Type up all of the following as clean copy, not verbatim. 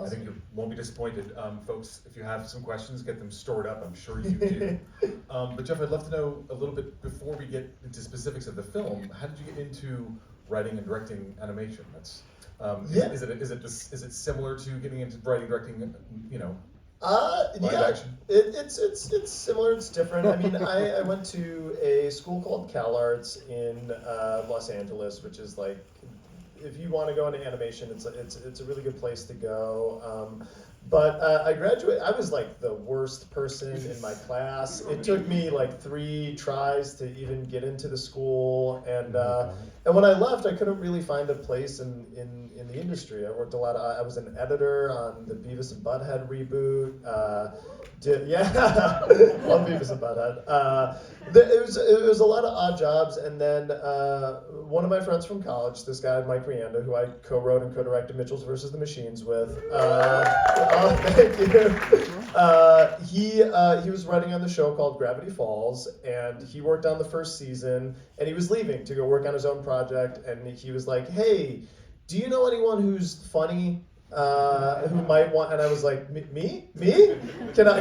awesome. I think you won't be disappointed. Folks, if you have some questions, get them stored up. I'm sure you do. But Jeff, I'd love to know a little bit, before we get into specifics of the film, how did you get into writing and directing animation? That's is it similar to getting into writing, directing, live action? It's similar. It's different. I mean, I went to a school called CalArts in Los Angeles, which is like, if you want to go into animation, it's a really good place to go. But I graduated. I was like the worst person in my class. It took me like 3 tries to even get into the school, and when I left, I couldn't really find a place in the industry. I worked a lot. I was an editor on the Beavis and Butthead reboot. Love Beavis and Butthead. It was a lot of odd jobs, and then one of my friends from college, this guy Mike Rianda, who I co-wrote and co-directed Mitchell's versus the Machines with. Thank you. He was writing on the show called Gravity Falls, and he worked on the first season, and he was leaving to go work on his own project, and he was like, "Hey, do you know anyone who's funny? Who might want?" And I was like, "Me? Can I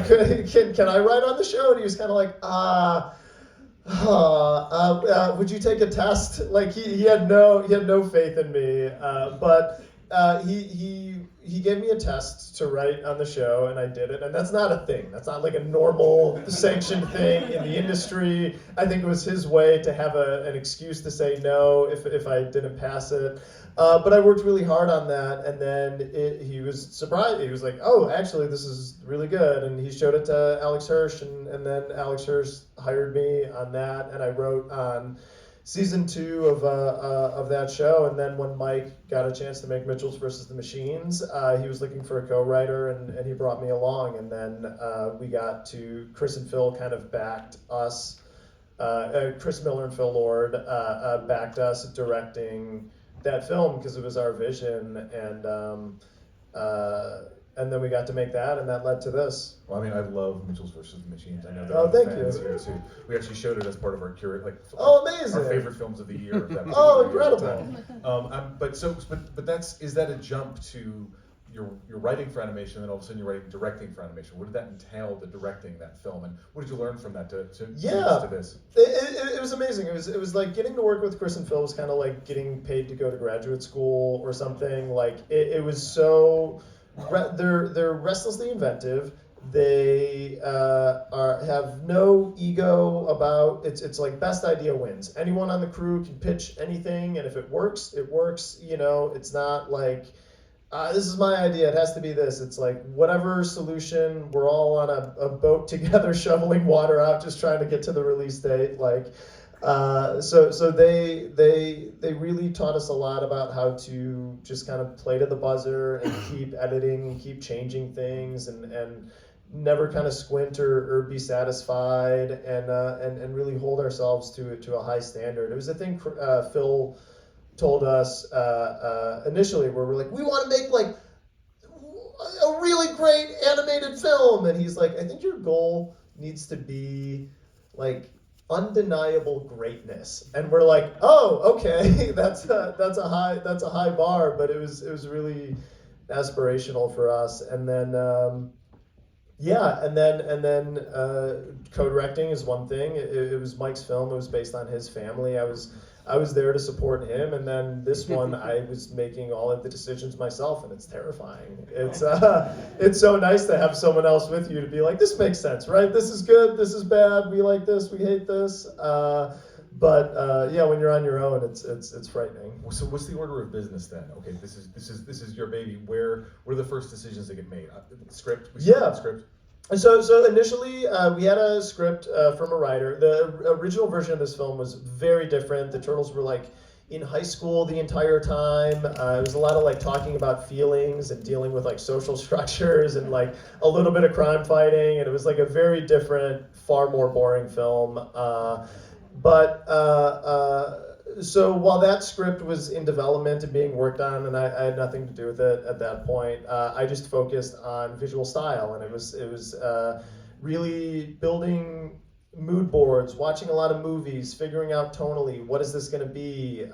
write on the show?" And he was kind of like, would you take a test? Like he had no faith in me, but he gave me a test to write on the show, and I did it. And that's not a thing. That's not like a normal sanctioned thing in the industry. I think it was his way to have an excuse to say no if I didn't pass it. But I worked really hard on that, and then he was surprised. He was like, "Oh, actually, this is really good." And he showed it to Alex Hirsch, and then Alex Hirsch hired me on that, and I wrote on season 2 of that show. And then when Mike got a chance to make Mitchell's versus the Machines, he was looking for a co-writer, and he brought me along. And then we got to, Chris and Phil kind of backed us. Chris Miller and Phil Lord backed us directing that film because it was our vision, and then we got to make that, and that led to this. Well, I mean, I love Mitchell's versus the Machines. I know Oh, there are thank fans you. here too. We actually showed it as part of our Amazing! our favorite films of the year. Of that Oh, particular incredible! Year. But is that a jump to you're writing for animation, and then all of a sudden you're directing for animation? What did that entail, the directing that film, and what did you learn from that to this? It was amazing. It was like getting to work with Chris and Phil was kind of like getting paid to go to graduate school or something. Like it was so. They're restlessly inventive. They have no ego about it's like best idea wins. Anyone on the crew can pitch anything, and if it works, it works. It's not like this is my idea, it has to be this. It's like whatever solution, we're all on a boat together shoveling water out, just trying to get to the release date. Like so they really taught us a lot about how to just kind of play to the buzzer and keep editing and keep changing things and never kind of squint or be satisfied and really hold ourselves to a high standard. It was a thing Phil told us initially, where we're like, we want to make like a really great animated film, and he's like, I think your goal needs to be like undeniable greatness. And we're like, oh, okay, that's a high bar, but it was really aspirational for us. And then co-directing is one thing. It was Mike's film. It was based on his family. I was there to support him, and then this one I was making all of the decisions myself, and it's terrifying. It's so nice to have someone else with you to be like, this makes sense, right? This is good, this is bad, we like this, we hate this. But when you're on your own, it's frightening. So what's the order of business then? Okay, this is your baby. What are the first decisions that get made? Script. Script. So initially, we had a script from a writer. The original version of this film was very different. The Turtles were like in high school the entire time. It was a lot of like talking about feelings and dealing with like social structures and like a little bit of crime fighting. And it was like a very different, far more boring film. So while that script was in development and being worked on, and I had nothing to do with it at that point, I just focused on visual style, and it was really building mood boards, watching a lot of movies, figuring out tonally what is this going to be.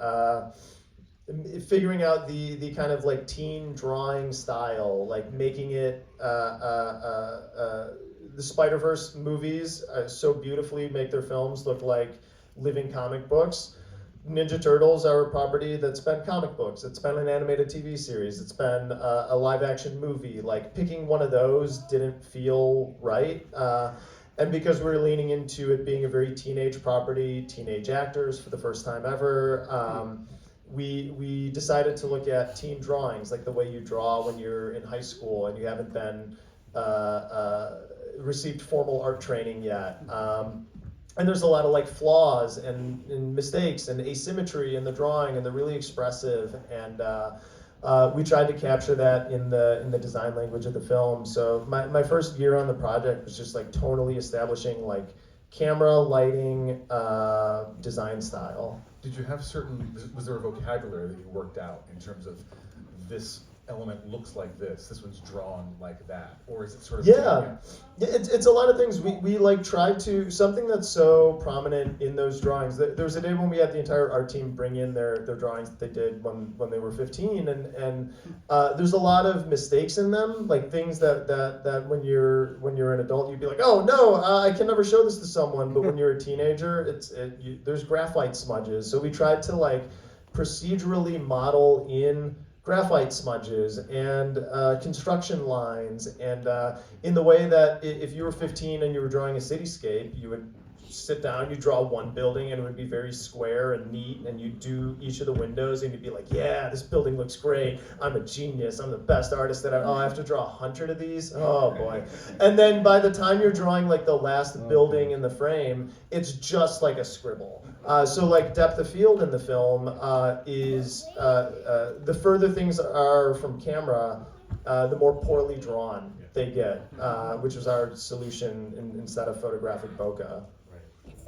figuring out the kind of like teen drawing style, like making it the Spider-Verse movies so beautifully make their films look like living comic books. Ninja Turtles are a property that's been comic books, it's been an animated TV series, it's been a live action movie. Like picking one of those didn't feel right. And because we're leaning into it being a very teenage property, teenage actors for the first time ever, we decided to look at teen drawings, like the way you draw when you're in high school and you haven't been received formal art training yet. And there's a lot of like flaws and mistakes and asymmetry in the drawing, and they're really expressive. And we tried to capture that in the design language of the film. So my first year on the project was just like tonally establishing like camera, lighting, design style. Did you have was there a vocabulary that you worked out in terms of this element looks like this one's drawn like that, or is it sort of it's a lot of things. We like tried to, something that's so prominent in those drawings. There was a day when we had the entire art team bring in their drawings that they did when they were 15, and there's a lot of mistakes in them, like things that when you're an adult you'd be like, oh no, I can never show this to someone, but when you're a teenager there's graphite smudges. So we tried to like procedurally model in graphite smudges and construction lines, and in the way that if you were 15 and you were drawing a cityscape, you would sit down, you draw one building, and it would be very square and neat, and you'd do each of the windows, and you'd be like, yeah, this building looks great, I'm a genius, I'm the best artist that I have to draw 100 of these, oh boy. And then by the time you're drawing like the last building in the frame, it's just like a scribble. So like depth of field in the film is the further things are from camera, the more poorly drawn they get, which was our solution instead of photographic bokeh.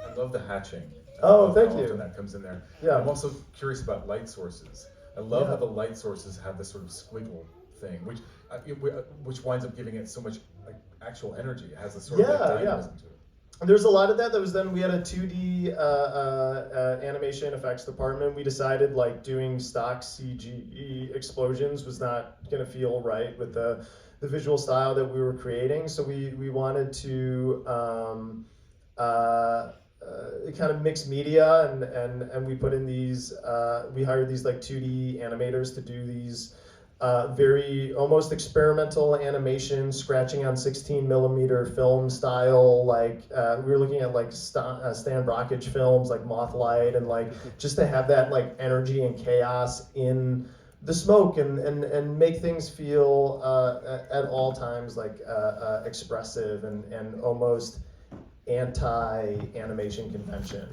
I love the hatching. Oh, thank you. Often that comes in there. Yeah. I'm also curious about light sources. I love how the light sources have this sort of squiggle thing, which winds up giving it so much like actual energy. It has a sort of like dynamism to it. There's a lot of that was then, we had a 2D animation effects department. We decided like doing stock CGE explosions was not gonna feel right with the visual style that we were creating. So we wanted to kind of mix media, and we put in these, we hired these like 2D animators to do these very almost experimental animation, scratching on 16mm film style. Like we were looking at like Stan Brakhage films like Mothlight, and like just to have that like energy and chaos in the smoke, and make things feel at all times like expressive and almost anti-animation convention.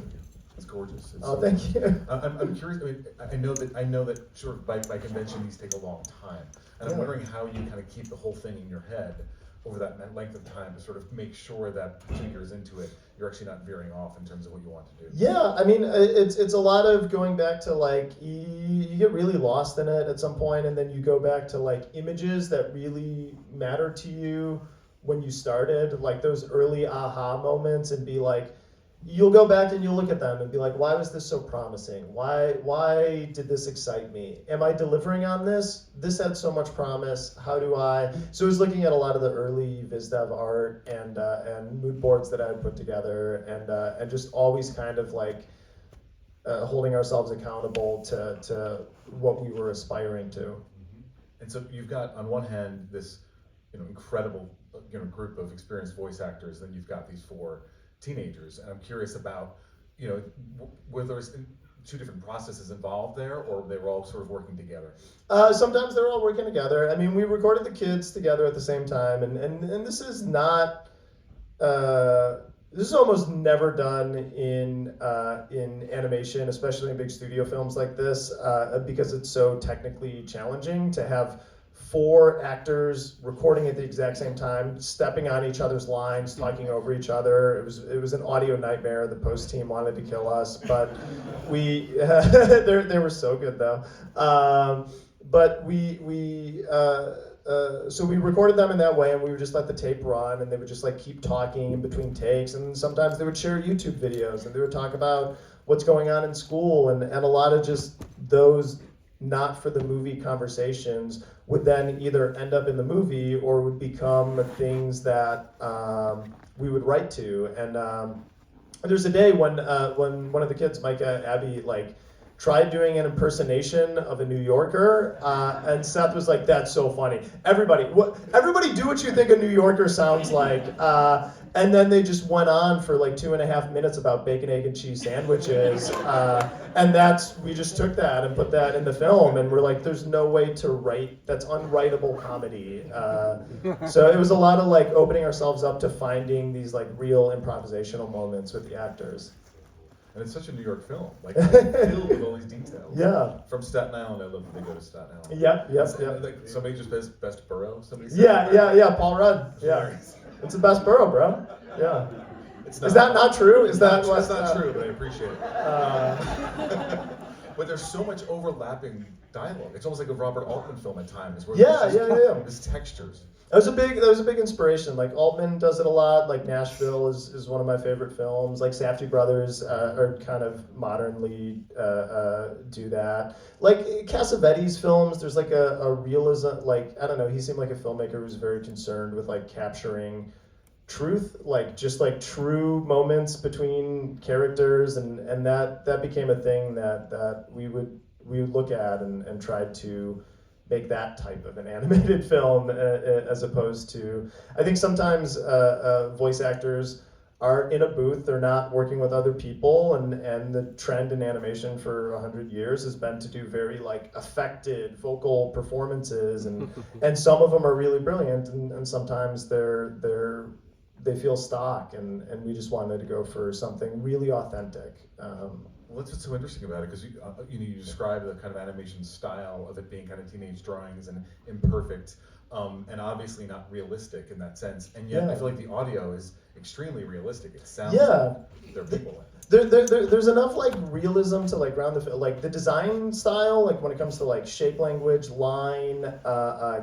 It's gorgeous. Thank you. I'm curious. I mean, I know that sort of by convention these take a long time, and I'm wondering how you kind of keep the whole thing in your head over that length of time to sort of make sure that 2 years into it, you're actually not veering off in terms of what you want to do. Yeah, I mean, it's a lot of going back to like you get really lost in it at some point, and then you go back to like images that really matter to you when you started, like those early aha moments, and be like, you'll go back and you'll look at them and be like, why was this so promising? Why did this excite me? Am I delivering on this? This had so much promise. How do I? So I was looking at a lot of the early VizDev art and mood boards that I had put together, and just always kind of like holding ourselves accountable to what we were aspiring to. And so you've got on one hand this incredible group of experienced voice actors, then you've got these 4 teenagers, and I'm curious about, were there 2 different processes involved there, or they were all sort of working together? Sometimes they're all working together. I mean, we recorded the kids together at the same time, and this is not, this is almost never done in animation, especially in big studio films like this, because it's so technically challenging to have 4 actors recording at the exact same time, stepping on each other's lines, talking over each other. It was an audio nightmare. The post team wanted to kill us, but we they were so good though. But so we recorded them in that way, and we would just let the tape run, and they would just like keep talking in between takes, and sometimes they would share YouTube videos, and they would talk about what's going on in school, and a lot of just those not for the movie conversations would then either end up in the movie or would become things that we would write to. And there's a day when one of the kids, Micah, Abby, like tried doing an impersonation of a New Yorker, and Seth was like, "That's so funny. Everybody do what you think a New Yorker sounds like." And then they just went on for like 2.5 minutes about bacon, egg, and cheese sandwiches, and we just took that and put that in the film, and we're like, "There's no way to write. That's unwritable comedy." So it was a lot of like opening ourselves up to finding these like real improvisational moments with the actors. And it's such a New York film, like filled with all these details. Yeah. From Staten Island, I love that they go to Staten Island. Yep. Like somebody just best borough. Somebody said Yeah. Paul Rudd. Yeah. It's the best borough, bro. Yeah. It's not, is that not true? Is that that's not true? But I appreciate it. But there's so much overlapping dialogue. It's almost like a Robert Altman film at times. Where Yeah. There's textures. That was a big inspiration. Like Altman does it a lot. Like Nashville is one of my favorite films. Like Safdie brothers are kind of modernly do that. Like Cassavetes films, there's like a realism. Like I don't know, he seemed like a filmmaker who's very concerned with like capturing truth, like just like true moments between characters, and that became a thing that we would look at and tried to make that type of an animated film as opposed to, I think sometimes voice actors are in a booth, they're not working with other people, and the trend in animation for 100 years has been to do very like affected vocal performances, and some of them are really brilliant, and sometimes they feel stock, and we just wanted to go for something really authentic. Well, that's what's so interesting about it, because you describe the kind of animation style of it being kind of teenage drawings and imperfect, and obviously not realistic in that sense. And yet, I feel like the audio is extremely realistic. It sounds like there are people in it. There's enough like realism to like ground like the design style, like when it comes to like shape language, line,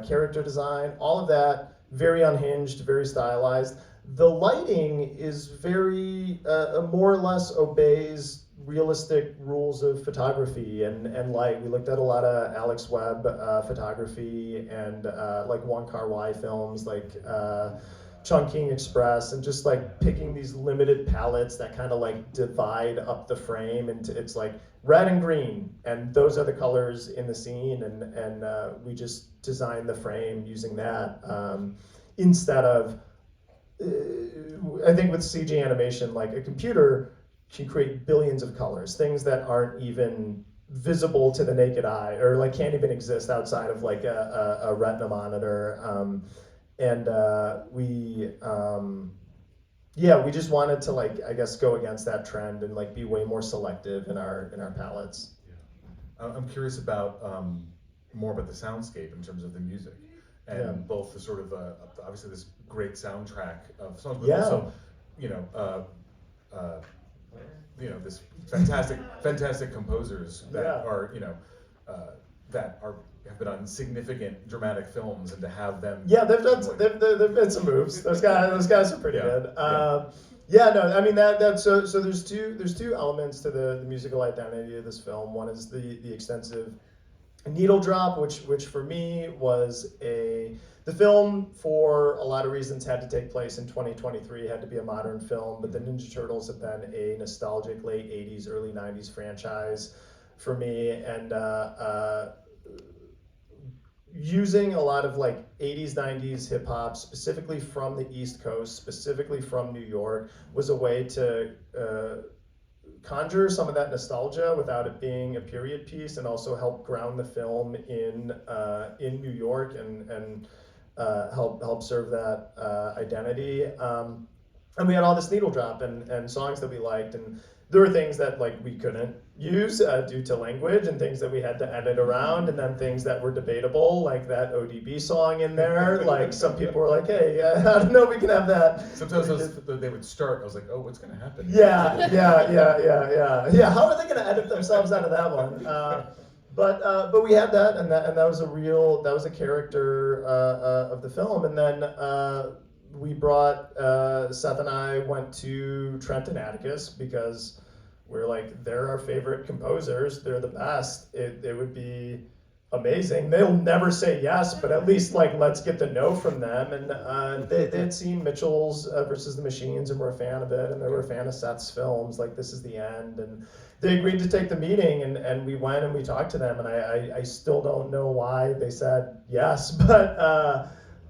character design, all of that very unhinged, very stylized. The lighting is very more or less obeys realistic rules of photography and light. We looked at a lot of Alex Webb photography and like Wong Kar-wai films like Chungking Express, and just like picking these limited palettes that kind of like divide up the frame into, it's like red and green, and those are the colors in the scene, and we just designed the frame using that instead of I think with CG animation, like a computer can create billions of colors, things that aren't even visible to the naked eye, or like can't even exist outside of like a retina monitor. We just wanted to like, I guess, go against that trend and like be way more selective in our palettes. Yeah. I'm curious about more about the soundscape in terms of the music, and both the sort of obviously this great soundtrack of songs, but also this fantastic composers that are have been on significant dramatic films, and to have them they've been some moves. Those guys are pretty good. So there's two elements to the musical identity of this film. One is the extensive needle drop, which for me was the film, for a lot of reasons, had to take place in 2023, had to be a modern film, but the Ninja Turtles have been a nostalgic late 80s, early 90s franchise for me, and using a lot of like 80s, 90s hip hop, specifically from the East Coast, specifically from New York, was a way to conjure some of that nostalgia without it being a period piece, and also help ground the film in New York and help serve that identity. And we had all this needle drop and songs that we liked, and there were things that like we couldn't use due to language, and things that we had to edit around, and then things that were debatable, like that ODB song in there. Like some people were like, "Hey, I don't know, we can have that." Sometimes they would start. I was like, "Oh, what's going to happen?" Yeah. How are they going to edit themselves out of that one? But we had that, and that was a character of the film, and then we brought Seth and I went to Trenton Atticus because we're like, they're our favorite composers, they're the best. It would be amazing. They'll never say yes, but at least like let's get the no from them. And they had seen Mitchell's versus the Machines and were a fan of it, and they were a fan of Seth's films, like This Is the End, and they agreed to take the meeting, and we went and we talked to them, and I still don't know why they said yes, but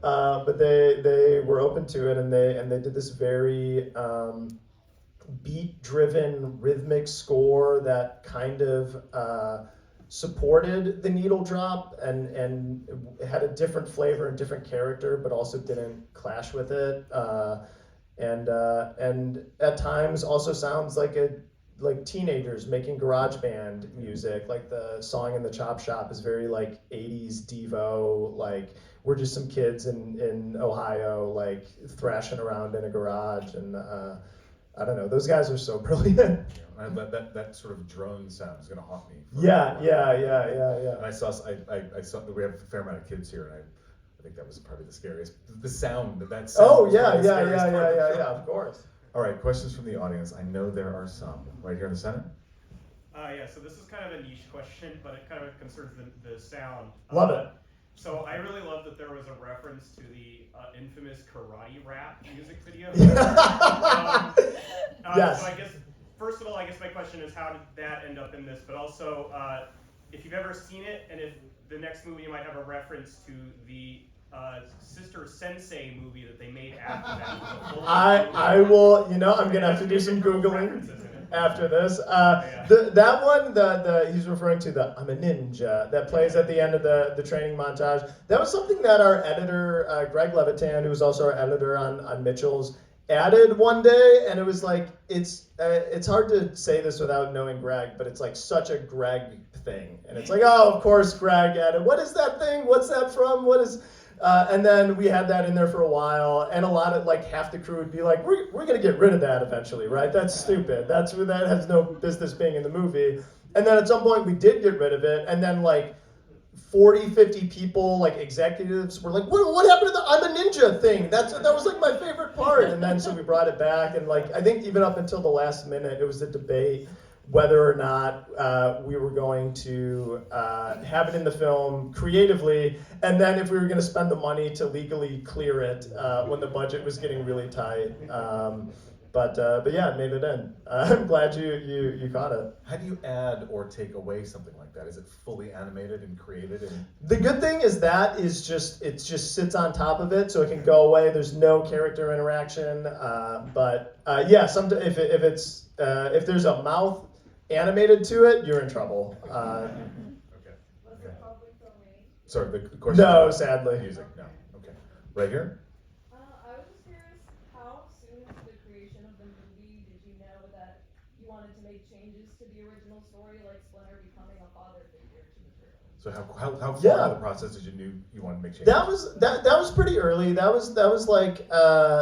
they were open to it, and they did this very beat-driven rhythmic score that kind of supported the needle drop and had a different flavor and different character, but also didn't clash with it. And at times also sounds like teenagers making garage band music. Like the song in the Chop Shop is very like 80s Devo, like we're just some kids in Ohio like thrashing around in a garage, and I don't know, those guys are so brilliant. Yeah, that sort of drone sound is going to haunt me. Yeah. And I saw we have a fair amount of kids here, and I think that was probably the scariest. The sound that sound. Oh was yeah, probably the scariest part of the film. of course. All right, questions from the audience. I know there are some right here in the center. Yeah, so this is kind of a niche question, but it kind of concerns the sound. Love it. So I really love that there was a reference to the infamous karate rap music video. Yes. So I guess, first of all, I guess my question is how did that end up in this? But also, if you've ever seen it, and if the next movie might have a reference to the Sister Sensei movie that they made after that. I will, I'm gonna have to do some Googling after this. That one, he's referring to the I'm a Ninja that plays at the end of the training montage. That was something that our editor, Greg Levitan, who was also our editor on Mitchell's, added one day, and it was like, it's hard to say this without knowing Greg, but it's like such a Greg thing. And it's like, oh, of course Greg added, what is that thing? What's that from? What is... and then we had that in there for a while, and a lot of like half the crew would be like, we're gonna get rid of that eventually, right? That's stupid. That has no business being in the movie. And then at some point we did get rid of it, and then like 40, 50 people, like executives, were like, what happened to the I'm a Ninja thing? That was like my favorite part. And then so we brought it back, and like I think even up until the last minute, it was a debate whether or not we were going to have it in the film creatively, and then if we were going to spend the money to legally clear it when the budget was getting really tight. But yeah, it made it in. I'm glad you caught it. How do you add or take away something like that? Is it fully animated and created? The good thing is that it just sits on top of it, so it can go away. There's no character interaction. But yeah, if there's a mouth animated to it, you're in trouble. Okay. Was it public domain? Sorry, the question. No, sadly. Music, no. Okay. Right here? I was just curious, how soon into the creation of the movie did you know that you wanted to make changes to the original story, like Splinter becoming a father figure to the turtles? So how far Yeah. into the process did you want to make changes? That was pretty early. That was like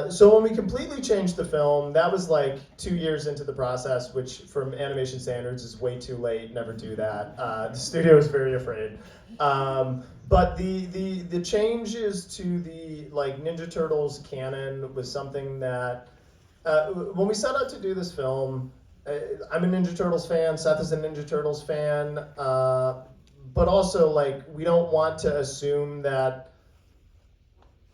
so when we completely changed the film, that was like 2 years into the process, which from animation standards is way too late. Never do that. The studio is very afraid. But the changes to the like Ninja Turtles canon was something that when we set out to do this film, I'm a Ninja Turtles fan. Seth is a Ninja Turtles fan. But also, like, we don't want to assume that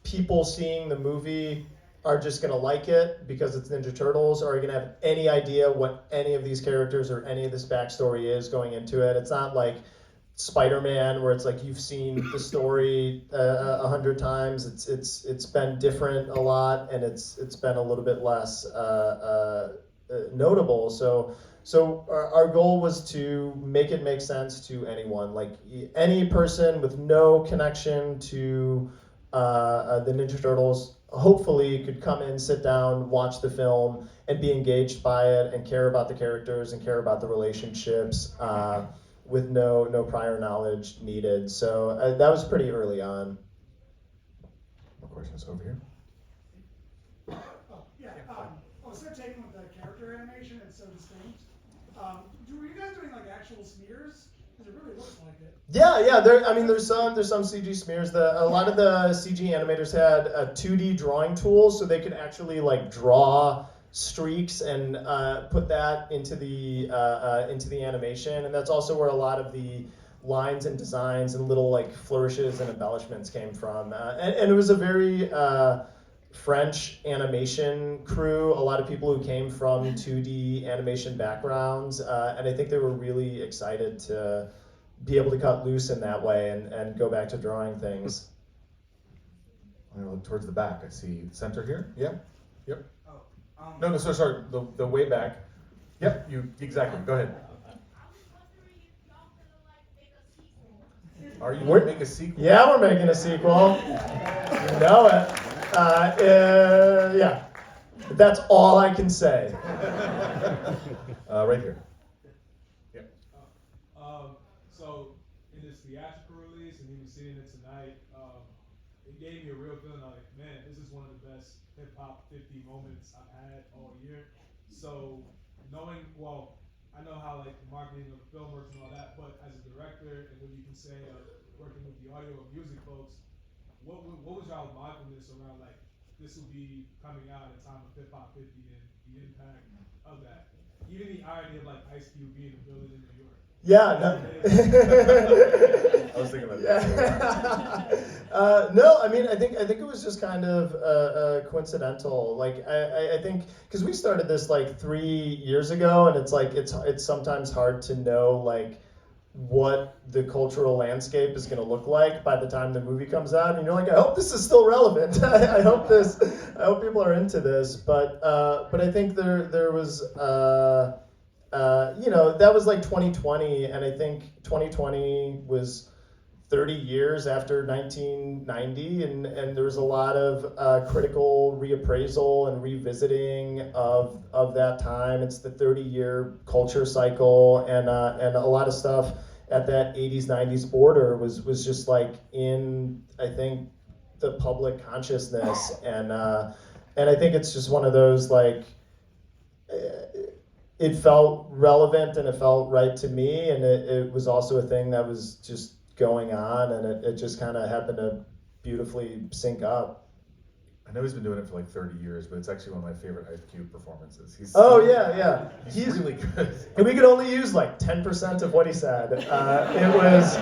people seeing the movie are just going to like it because it's Ninja Turtles, or are going to have any idea what any of these characters or any of this backstory is going into it. It's not like Spider-Man, where it's like you've seen the story 100 times. It's been different a lot, and it's been a little bit less notable. So our goal was to make it make sense to anyone, like any person with no connection to the Ninja Turtles, hopefully could come in, sit down, watch the film, and be engaged by it, and care about the characters and care about the relationships with no prior knowledge needed. So that was pretty early on. More questions over here? I was so taken with the character animation, it's so distinct. Were you guys doing like actual smears? Because it really looks like it. Yeah. There's some CG smears. A lot of the CG animators had a 2D drawing tool, so they could actually like draw streaks and put that into the animation, and that's also where a lot of the lines and designs and little like flourishes and embellishments came from. And it was a very French animation crew, a lot of people who came from 2D animation backgrounds, and I think they were really excited to be able to cut loose in that way and go back to drawing things. I'm gonna look towards the back. I see center here. Yeah. Yep. Oh, No, sorry. The way back. Yep. You exactly. Go ahead. Are you going to make a sequel? Yeah, we're making a sequel. You know it. Yeah. That's all I can say. Right here. Yeah. So in this theatrical release and even seeing it tonight, it gave me a real feeling like, man, this is one of the best hip hop 50 moments I've had all year. So knowing, well, I know how like the marketing of the film works and all that, but as a director and what you can say working with the audio and music folks, what was y'all mindfulness around like this will be coming out at a time of hip hop 50 and the impact of that? Even the irony of like Ice Cube being a villain in New York. Yeah, no. I was thinking about that. No, I mean, I think it was just kind of coincidental. Like, I think because we started this like 3 years ago, and it's like it's sometimes hard to know like what the cultural landscape is going to look like by the time the movie comes out, and you're like, I hope this is still relevant. I hope people are into this. But I think there was. That was like 2020, and I think 2020 was 30 years after 1990, and there was a lot of critical reappraisal and revisiting of that time. It's the 30-year culture cycle, and a lot of stuff at that 80s, 90s border was just like in, I think, the public consciousness, and I think it's just one of those like. It felt relevant and it felt right to me, and it was also a thing that was just going on, and it just kind of happened to beautifully sync up. I know he's been doing it for like 30 years, but it's actually one of my favorite Ice Cube performances. He's He's really good. And we could only use like 10% of what he said. It was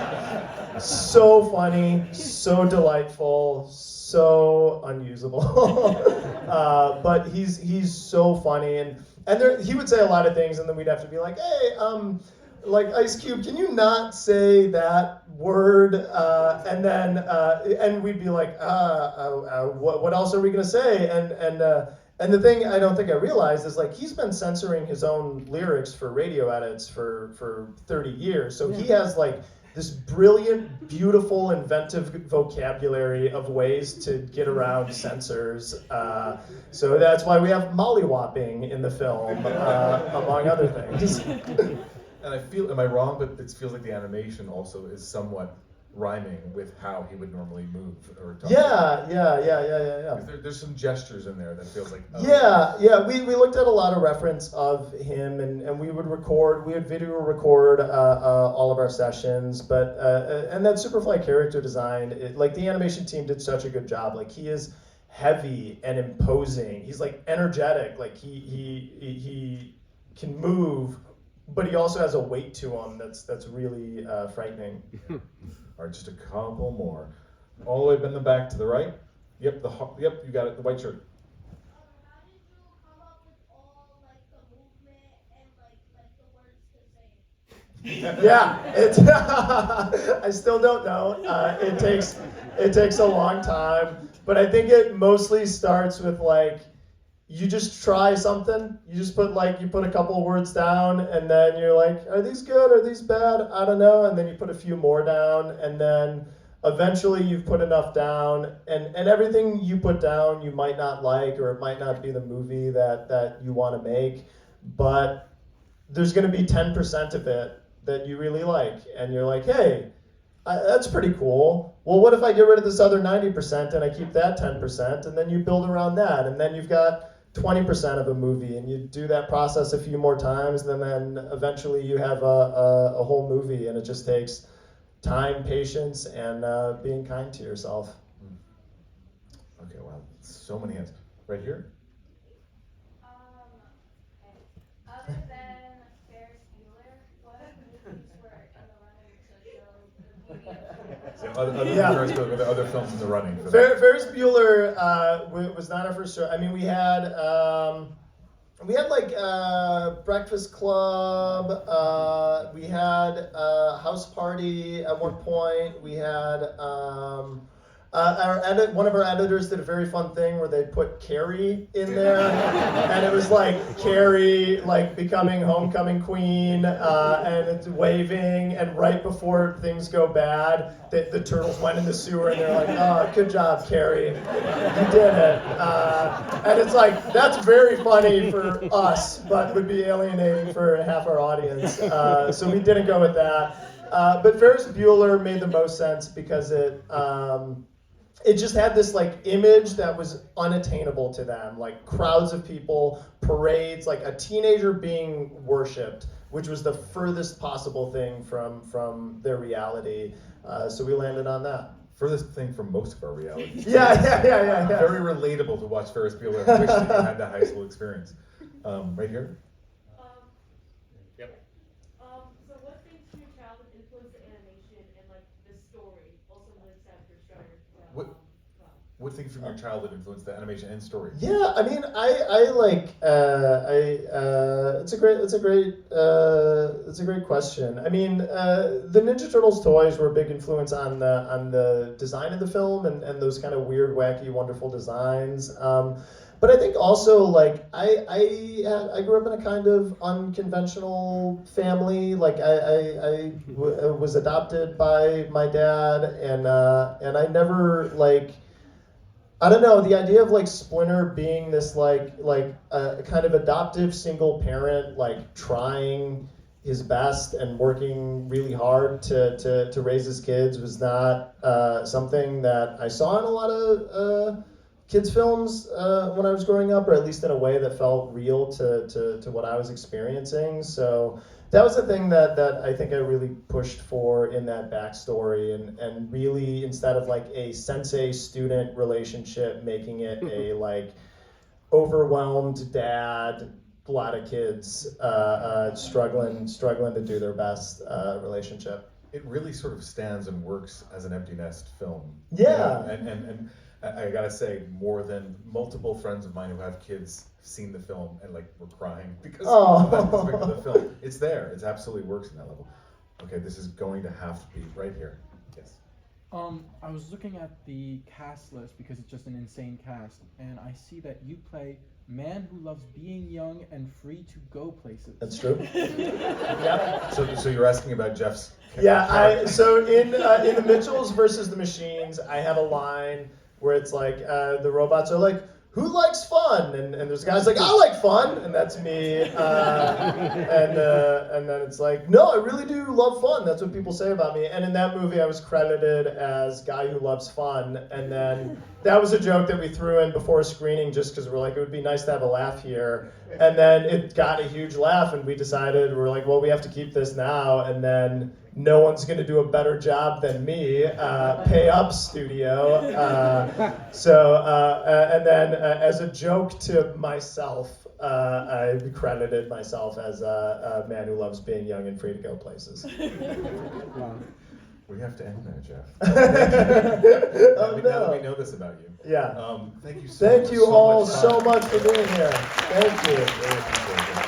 so funny, so delightful, so unusable. But he's so funny, and there, he would say a lot of things, and then we'd have to be like, hey, like Ice Cube, can you not say that word? And we'd be like, what else are we gonna say? And the thing I don't think I realized is like he's been censoring his own lyrics for radio edits for 30 years, so he has like this brilliant, beautiful, inventive vocabulary of ways to get around censors. So that's why we have mollywopping in the film, among other things. And I feel, am I wrong? But it feels like the animation also is somewhat rhyming with how he would normally move or talk. Yeah. 'Cause there's some gestures in there that feels like. Oh. Yeah. We looked at a lot of reference of him, and we would video record all of our sessions, but and that Superfly character design, like the animation team did such a good job. Like he is heavy and imposing. He's like energetic. Like he can move, but he also has a weight to him that's really frightening. All right, just a couple more. All the way in the back to the right. Yep, yep, you got it. The white shirt. How did you come up with all like the movement and like the words to say? Yeah, it's. I still don't know. It takes a long time, but I think it mostly starts with like you just try something. You just put a couple of words down, and then you're like, are these good? Are these bad? I don't know. And then you put a few more down, and then eventually you've put enough down, and everything you put down you might not like, or it might not be the movie that you want to make, but there's going to be 10% of it that you really like, and you're like, hey, that's pretty cool. Well, what if I get rid of this other 90% and I keep that 10%, and then you build around that, and then you've got 20% of a movie, and you do that process a few more times, and then eventually you have a whole movie, and it just takes time, patience, and being kind to yourself. Okay, wow, so many hands. Right here? Other than Yeah. Ferris Bueller, were there other films in the running for that? Ferris Bueller was not our first show. I mean, we had like Breakfast Club. We had House Party at one point. We had one of our editors did a very fun thing where they put Carrie in there, and it was like Carrie like becoming homecoming queen, and it's waving, and right before things go bad, the turtles went in the sewer, and they're like, "Oh, good job, Carrie, you did it." And it's like that's very funny for us, but would be alienating for half our audience. So we didn't go with that. But Ferris Bueller made the most sense because it just had this like image that was unattainable to them, like crowds of people, parades, like a teenager being worshipped, which was the furthest possible thing from their reality. So we landed on that. Furthest thing from most of our realities. Yeah. Very relatable to watch Ferris Bueller and wish that you had that high school experience. Right here? Yep. So what things from your childhood influenced the animation and like the story? Also links after Strider. What things from your childhood influenced the animation and story? Yeah, I mean, I like it's a great question. I mean, the Ninja Turtles toys were a big influence on the design of the film and those kind of weird, wacky, wonderful designs. But I think also like I grew up in a kind of unconventional family. Like I was adopted by my dad, and I never like. I don't know, the idea of like Splinter being this like a kind of adoptive single parent, like trying his best and working really hard to raise his kids was not something that I saw in a lot of kids films when I was growing up, or at least in a way that felt real to what I was experiencing. So that was the thing that I think I really pushed for in that backstory, and really instead of like a sensei-student relationship, making it a like overwhelmed dad, a lot of kids struggling to do their best relationship. It really sort of stands and works as an empty nest film. Yeah. And I gotta say, more than multiple friends of mine who have kids have seen the film and like were crying because of that aspect of the film. It's there. It absolutely works in that level. Okay, this is going to have to be right here. Yes. I was looking at the cast list because it's just an insane cast, and I see that you play man who loves being young and free to go places. That's true. Yep. So you're asking about Jeff's Yeah, so in the Mitchells versus the Machines, I have a line where it's like the robots are like, "Who likes fun?" And there's guys like, "I like fun," and that's me. And then it's like, "No, I really do love fun. That's what people say about me." And in that movie, I was credited as guy who loves fun. And then that was a joke that we threw in before a screening, just because we're like, it would be nice to have a laugh here. And then it got a huge laugh, and we decided we're like, well, we have to keep this now. And then no one's going to do a better job than me. Pay up, studio. And then as a joke to myself, I credited myself as a man who loves being young and free to go places. Wow. We have to end there, Jeff. Oh, Now that we know this about you. Yeah. Thank you Thank you all much. so much for being here. Thank you. Really appreciate it.